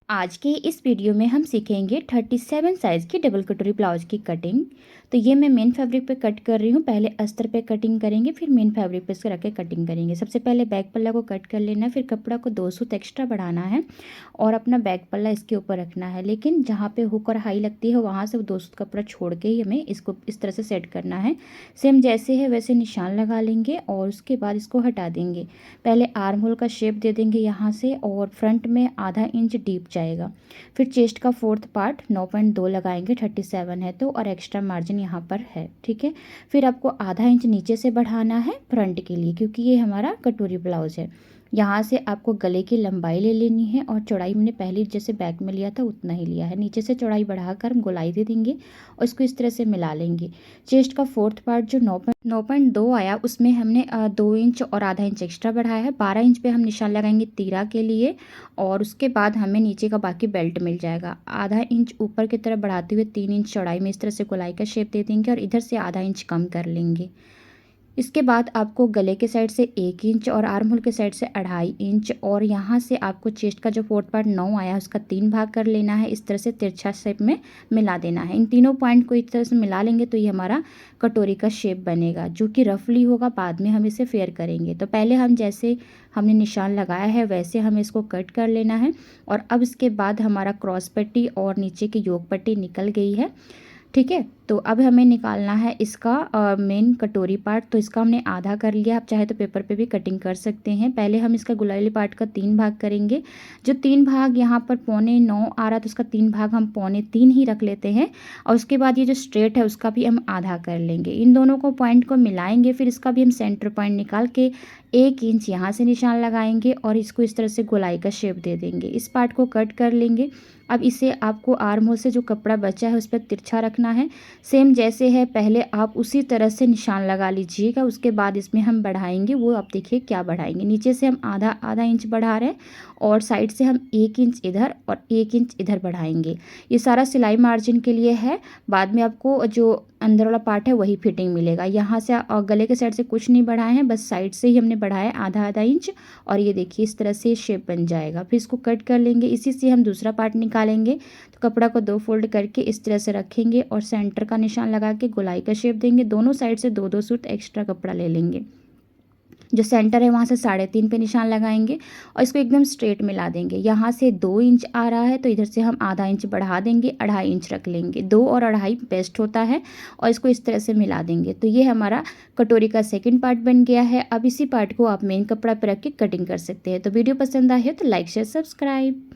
आज के इस वीडियो में हम सीखेंगे 37 साइज़ की डबल कटोरी ब्लाउज की कटिंग। तो ये मैं मेन फैब्रिक पे कट कर रही हूँ। पहले अस्तर पे कटिंग करेंगे, फिर मेन फैब्रिक पे इसको रख के कटिंग करेंगे। सबसे पहले बैक पल्ला को कट कर लेना है, फिर कपड़ा को 2 सूत एक्स्ट्रा बढ़ाना है और अपना बैक पल्ला इसके ऊपर रखना है। लेकिन जहाँ पे हुक और हाई लगती है वहाँ से वो 2 सूत कपड़ा छोड़ के ही हमें इसको इस तरह से सेट करना है। सेम जैसे है वैसे निशान लगा लेंगे और उसके बाद इसको हटा देंगे। पहले आर्म होल का शेप दे देंगे यहाँ से और फ्रंट में आधा इंच डीप जाएगा। फिर चेस्ट का 4th पार्ट 9.2 लगाएंगे, 37 है तो, और एक्स्ट्रा मार्जिन यहाँ पर है, ठीक है। फिर आपको आधा इंच नीचे से बढ़ाना है फ्रंट के लिए, क्योंकि ये हमारा कटोरी ब्लाउज है। यहाँ से आपको गले की लंबाई ले लेनी है और चौड़ाई मैंने पहले जैसे बैक में लिया था उतना ही लिया है। नीचे से चौड़ाई बढ़ाकर हम गोलाई दे देंगे और इसको इस तरह से मिला लेंगे। चेस्ट का 4th पार्ट जो 9.2 आया उसमें हमने 2 इंच और आधा इंच एक्स्ट्रा बढ़ाया है। 12 इंच पे हम निशान लगाएंगे तीरा के लिए और उसके बाद हमें नीचे का बाकी बेल्ट मिल जाएगा। आधा इंच ऊपर की तरफ बढ़ाते हुए 3 इंच चौड़ाई में इस तरह से गोलाई का शेप दे देंगे और इधर से आधा इंच कम कर लेंगे। इसके बाद आपको गले के साइड से 1 इंच और आर्म होल के साइड से 2.5 इंच और यहाँ से आपको चेस्ट का जो 4th पार्ट 9 आया है उसका 3 भाग कर लेना है। इस तरह से तिरछा शेप में मिला देना है। इन तीनों पॉइंट को इस तरह से मिला लेंगे तो ये हमारा कटोरी का शेप बनेगा, जो कि रफली होगा। बाद में हम इसे फेयर करेंगे। तो पहले हम जैसे हमने निशान लगाया है वैसे हमें इसको कट कर लेना है। और अब इसके बाद हमारा क्रॉस पट्टी और नीचे की योक पट्टी निकल गई है, ठीक है। तो अब हमें निकालना है इसका मेन कटोरी पार्ट। तो इसका हमने आधा कर लिया। आप चाहे तो पेपर पे भी कटिंग कर सकते हैं। पहले हम इसका गुलायली पार्ट का 3 भाग करेंगे। जो 3 भाग यहाँ पर 8.25 आ रहा है तो उसका 3 भाग हम 3.25 ही रख लेते हैं और उसके बाद ये जो स्ट्रेट है उसका भी हम आधा कर लेंगे। इन दोनों को पॉइंट को मिलाएंगे, फिर इसका भी हम सेंटर पॉइंट निकाल के 1 इंच यहाँ से निशान लगाएंगे और इसको इस तरह से गोलाई का शेप दे देंगे। इस पार्ट को कट कर लेंगे। अब इसे आपको आर्म होल से जो कपड़ा बचा है उस पर तिरछा रखना है। सेम जैसे है पहले आप उसी तरह से निशान लगा लीजिएगा। उसके बाद इसमें हम बढ़ाएंगे, वो आप देखिए क्या बढ़ाएंगे। नीचे से हम आधा आधा इंच बढ़ा रहे हैं और साइड से हम 1 इंच इधर और 1 इंच इधर बढ़ाएंगे। ये सारा सिलाई मार्जिन के लिए है। बाद में आपको जो अंदर वाला पार्ट है वही फिटिंग मिलेगा। यहाँ से गले के साइड से कुछ नहीं बढ़ाए हैं, बस साइड से ही हमने बढ़ाया आधा आधा इंच और ये देखिए इस तरह से शेप बन जाएगा। फिर इसको कट कर लेंगे। इसी से हम दूसरा पार्ट निकालेंगे। तो कपड़ा को 2 फोल्ड करके इस तरह से रखेंगे और सेंटर का निशान लगा के गोलाई का शेप देंगे। दोनों साइड से 2-2 सूत एक्स्ट्रा कपड़ा ले लेंगे। जो सेंटर है वहाँ से 3.5 पे निशान लगाएंगे और इसको एकदम स्ट्रेट मिला देंगे। यहाँ से 2 इंच आ रहा है तो इधर से हम आधा इंच बढ़ा देंगे, 2.5 इंच रख लेंगे। 2 और 2.5 बेस्ट होता है और इसको इस तरह से मिला देंगे। तो ये हमारा कटोरी का सेकंड पार्ट बन गया है। अब इसी पार्ट को आप मेन कपड़ा पर रख के कटिंग कर सकते हैं। तो वीडियो पसंद आए तो लाइक शेयर सब्सक्राइब।